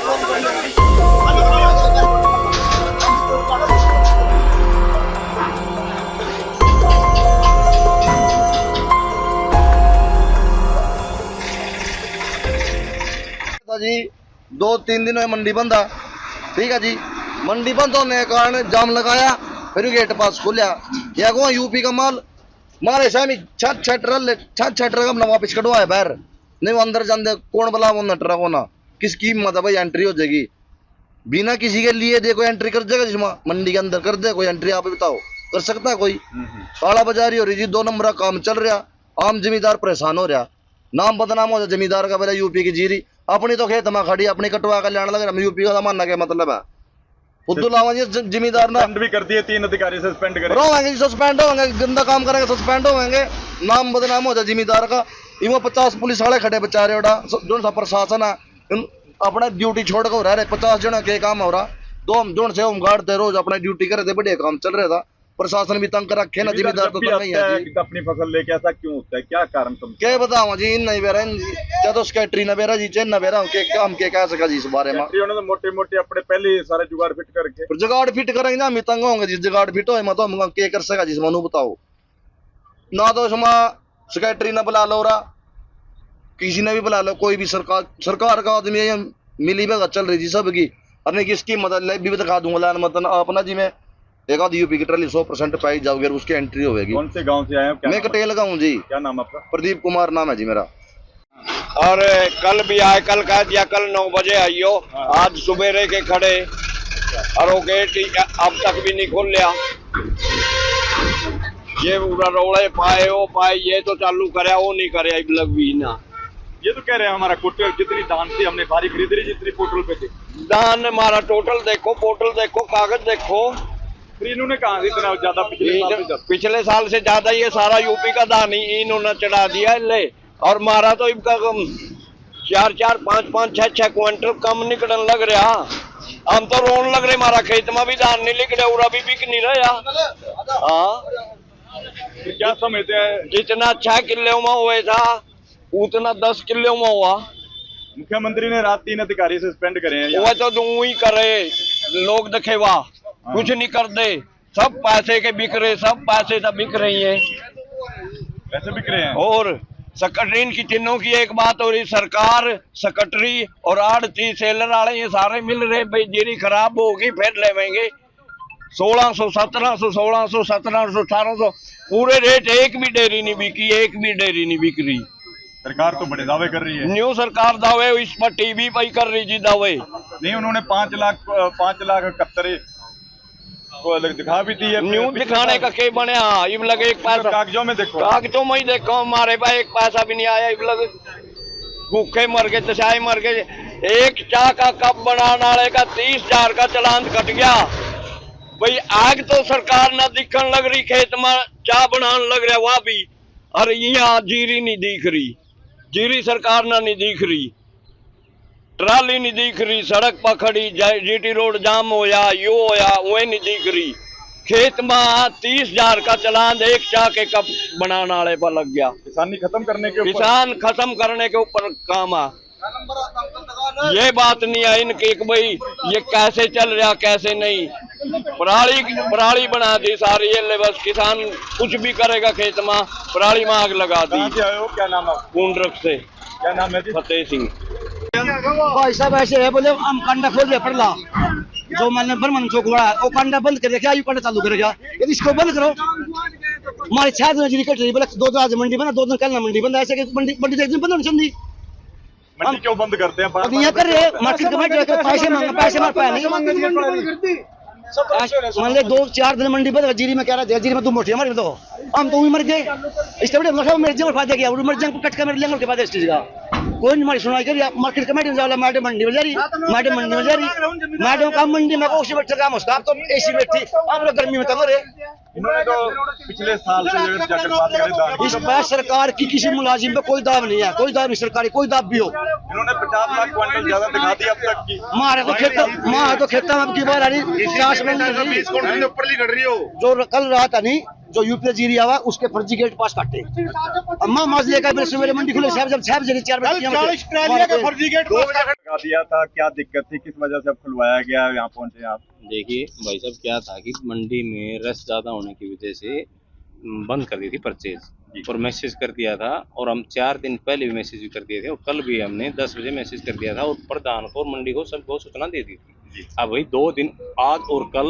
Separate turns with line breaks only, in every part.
जी 2-3 दिन में मंडी बंद है, ठीक है जी। मंडी बंद होने के कारण जाम लगाया, फिर गेट पास खोलिया। या को यूपी का माल मारे शामी छत का अपना वापिस कटवाया बाहर नहीं, वो अंदर जाते कौन बला वो नटरा को ना किसकी कीमत है भाई, एंट्री हो जाएगी बिना किसी के लिए दे कोई एंट्री कर देगा जिसमें मंडी के अंदर कर दे कोई एंट्री, आप बताओ कर सकता है कोई? काला बाजारी हो रही जी, 2 नंबर का काम चल रहा, आम जमींदार परेशान हो रहा, नाम बदनाम हो जाए जमींदार का। पहले यूपी की जीरी अपनी तो खेत में खड़ी, अपनी कटवा कर लेने लग रहा, यूपी का मानना क्या मतलब है? खुद लावा जी जिम्मेदार ना
भी कर दिए, 3 अधिकारी सस्पेंड करें
रहेंगे, सस्पेंड होंगे, गंदा काम करेंगे सस्पेंड होंगे, नाम बदनाम हो जाए जिम्मेदार का। इवो 50 पुलिस वाले खड़े बेचारे जो सा प्रशासन है अपना ड्यूटी छोड़ कर हो रहा है, 50 जन के काम हो रहा, जो से होमगार्ड थे रोज अपना ड्यूटी करे थे, बढ़िया काम चल रहा था, प्रशासन भी तंग रखे ना, जिम्मेदार तो नहीं है जी।
अपनी फसल लेके ऐसा क्यों होता है, क्या कारण तुम
क्या बताओ जी? नहीं बेरा क्या तो सेक्रेटरी न बेरा जी, चेन न बेरा के काम के कह सका जी इस बारे में।
उन्होंने तो मोटे अपने पहले सारे जुगाड़ फिट करके
जुगाड़ फिट करेंगे ना, हम तंग होंगे जी, जुगाड़ फिट हो तो हम क्या कर सका जी, मनु बताओ ना, तो इसमें सेक्रेटरी ने बुला लो रहा, किसी ने भी बुला लो, कोई भी सरकार का आदमी मिली भगत चल रही जी सबकी, अपने किसकी मदद ले भी दिखा दूंगा मतलब अपना जी। मैं एक आध यूपी की ट्रॉली 100% पाई जाओगे, उसकी एंट्री होगी।
कौन से गांव से आए हैं?
मैं कटेल का हूँ जी।
क्या नाम आपका?
प्रदीप कुमार नाम है जी मेरा।
और कल भी आए, कल कह दिया कल 9 बजे आइयो, आज सुबेरे के खड़े और वो गेट अब तक भी नहीं खोल लिया। ये रोड़े पाए वो पाए, ये तो चालू करे वो नहीं करे अब लग भी ना।
ये तो कह रहे हैं हमारा कोटल जितनी धान थी हमने सारी खरीद ली जितनी पोर्टल पे थी।
धान हमारा टोटल देखो, पोर्टल देखो, कागज देखो,
इन्होंने कहा इतना ज्यादा
पिछले साल से ज्यादा ये सारा यूपी का धान ही इन्होंने चढ़ा दिया ले, और मारा तो इनका 4-4, 5-5, 6-6 क्विंटल कम निकलने लग रहा। हम तो रोन लग रहे, हमारा खेत में भी धान नहीं निकले, उरा भी बिक नहीं रहा। हाँ
क्या समझते हैं?
जितना 6 किलो में हुए था उतना 10 किलो में हुआ।
मुख्यमंत्री ने रात 3 अधिकारी सस्पेंड करे हैं।
वो तो दू ही करे, लोग देखे वाह कुछ नहीं कर दे, सब पैसे के बिक रहे, सब पैसे तो बिक रही है,
पैसे बिक रहे हैं।
और सेक्रेटरी की तीनों की एक बात हो रही, सरकार सेक्रेटरी और आड़ती सेलर वाले ये सारे मिल रहे, भाई जीरी खराब होगी फिर लेवेंगे 1600, 1700, 1600, 1700, 1800 पूरे रेट। एक भी डेयरी नहीं बिकी, एक भी डेयरी नहीं बिक रही।
सरकार तो बड़े दावे कर रही है।
न्यू सरकार दावे इस पर टीवी पर कर रही जी दावे।
नहीं, उन्होंने 5 लाख 71 को दिखा भी दी है।
न्यू दिखाने का क्या बने? हाँ इब लगे एक पैसा
कागजों में देखो,
कागजों में ही देखो, हमारे पास एक पैसा भी नहीं आया। इब लगे भूखे मर गए, तशाए मर गए। एक चाय का कप बनाने वाले का 30,000 का चालान कट गया। भाई आग तो सरकार ना दिखने लग रही, खेत में चाय बनाने लग रहा वह भी, अरे यहाँ जीरी नहीं दिख रही, जीरी सरकार ना नहीं दिख रही, ट्राली नहीं दिख रही, सड़क पर खड़ी जीटी रोड जाम होया, यो होया, वह नहीं दिख रही। खेत में 30,000 का चालान एक चाय के कप बनाने वाले पर लग गया।
किसान खत्म करने के ऊपर
काम है। ये बात नहीं है इनकी कि भाई ये कैसे चल रहा कैसे नहीं, पराली बना दी सारी, ये बस किसान कुछ भी करेगा खेत में, पराली में आग लगा दी।
क्या नाम है?
पूंडरक से।
क्या नाम है?
फतेह सिंह।
भाई साहब ऐसे है, बोले हम कंडा खोल दे पड़ला, जो मैंने बर्मन चौक बड़ा वो कंडा बंद कर दिया, यू कंडा चालू करेगा, यदि इसको बंद करो। हमारे 6 दिन जीरी कट रही, बोले 2 दिन आज मंडी बंद, 2 दिन कल ना मंडी बंद, ऐसे कि मंडी एक दिन बंद होनी चाहिए।
मंडी क्यों बंद करते हैं?
अब यहाँ कर रहे मार्केट कमेटी पैसे मांगे, पैसे मार पाया नहीं। मान ले 2-4 दिन मंडी बंद, जीरी में क्या रहा, जीरी में 2 मोटी हमारी तो हम तो मर गए। इस मेरे जीवन फायदा किया, मर जाए कट कर मेरे लेंगे के बाद इस चीज का कोई नहीं हमारी सुनाई करी। मार्केट कमेटी में जाओ, मैडम मंडी में जा रही, मैडम मंडी में जा रही, मैडम काम मंडी में उसी बैठे काम उसका, आप तो एसी बैठी, आप लोग गर्मी में तंग रहे।
इन्होंने तो पिछले साल से जाकर बात करें,
इस बार सरकार की किसी मुलाजिम पे कोई दाव नहीं है, कोई दाव नहीं सरकारी, कोई दाव भी हो।
इन्होंने 50 लाख क्विंटल ज्यादा दिखा दी अब तक की।
मारे तो खेता में की बार आ रही 50 मिनट
ऊपर ली रही हो,
जो कल रात नहीं जो यूपी जीरी आवा उसके फर्जी गेट पास काटे। अम्मा माज लेकर सवेरे मंडी खुले साहब जब 6 बजे 4 बजे
फर्जी गेट लगा दिया था, क्या दिक्कत थी, किस वजह से अब खुलवाया गया, यहाँ पहुंचे आप?
देखिए भाई साहब, क्या था कि मंडी में रश ज़्यादा होने की वजह से बंद कर दी थी परचेज और मैसेज कर दिया था, और हम 4 दिन पहले भी मैसेज भी कर दिए थे और कल भी हमने 10 बजे मैसेज कर दिया था और प्रधान को और मंडी को सबको सूचना दे दी थी। अब भाई 2 दिन आज और कल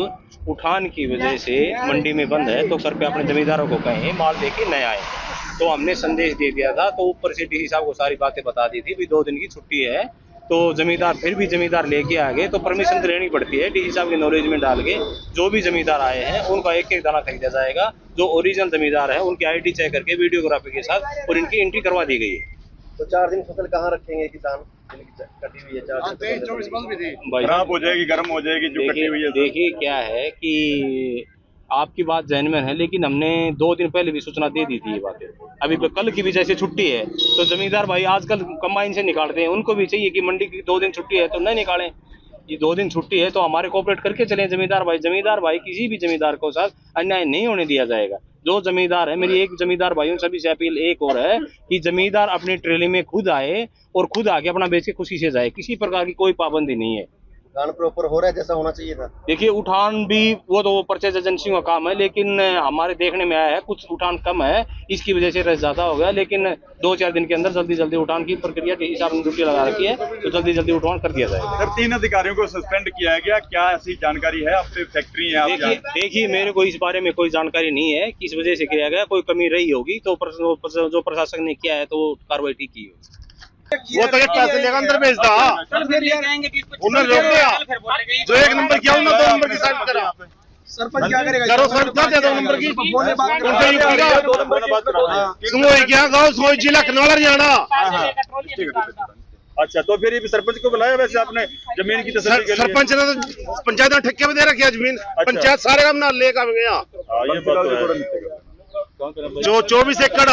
उठान की वजह से मंडी में बंद है, तो कृपया अपने जमींदारों को कहें माल लेके न आए। तो हमने संदेश दे दिया था, तो ऊपर से डीसी साहब को सारी बातें बता दी थी भी 2 दिन की छुट्टी है, तो जमींदार फिर भी जमींदार लेके आ गए, तो परमिशन तो लेनी पड़ती है डीसी साहब के नॉलेज में डाल के। जो भी जमींदार आए हैं उनका एक एक दाना खरीदा जाएगा, जो ओरिजिनल जमींदार है उनकी आईडी चेक करके वीडियोग्राफी के साथ और इनकी एंट्री करवा दी गई है।
तो 4 दिन फसल कहाँ रखेंगे किसान? कटी हुई है 4 दिन
भाई
खराब हो जाएगी, गर्म हो जाएगी जो कटी हुई है।
देखिए क्या है कि आपकी बात जहन में है, लेकिन हमने 2 दिन पहले भी सूचना दे दी थी ये बातें। अभी कल की भी जैसे छुट्टी है, तो जमींदार भाई आजकल कंबाइन से निकालते हैं, उनको भी चाहिए कि मंडी की 2 दिन छुट्टी है तो नहीं निकालें। ये 2 दिन छुट्टी है तो हमारे कोऑपरेट करके चलें जमींदार भाई किसी भी जमींदार को साथ अन्याय नहीं होने दिया जाएगा। जो जमींदार है, मेरी एक जमींदार भाइयों सभी से अपील एक और है कि जमींदार अपनी ट्रेली में खुद आए और खुद आके अपना बेच के खुशी से जाए, किसी प्रकार की कोई पाबंदी नहीं है।
उठान प्रॉपर हो रहा है जैसा होना चाहिए था?
देखिए उठान भी वो तो परचेज एजेंसियों का काम है, लेकिन हमारे देखने में आया है कुछ उठान कम है, इसकी वजह से रश ज्यादा हो गया। लेकिन 2-4 दिन के अंदर जल्दी उठान की प्रक्रिया के हिसाब से ड्यूटी लगा रखी है, तो जल्दी उठान कर दिया जाएगा।
सर 3 अधिकारियों को सस्पेंड किया गया, क्या ऐसी जानकारी है? आपसे फैक्ट्री है आप?
देखिए मेरे को इस बारे में कोई जानकारी नहीं है किस वजह से किया गया, कोई कमी रही होगी तो जो प्रशासन ने किया है तो कार्रवाई ठीक की होगी।
वो तो एक पैसे लेकर अंदर भेजता, उन्होंने रोक दिया, जो 1 नंबर किया उन्होंने 2 नंबर की साइड करा।
सरपंच क्या करेगा?
करो सर, क्या दे 2 नंबर की?
सुनोई
क्या गाँव सोई जिला कनाड़ा हरियाणा।
अच्छा, तो फिर ये सरपंच को बुलाया वैसे आपने जमीन की तसल्ली के लिए?
सरपंच ने तो पंचायत में ठेके पे दे रखी है जमीन, पंचायत सारे हम ना लेकर गया।
ये बात तो है।
जो 24 एकड़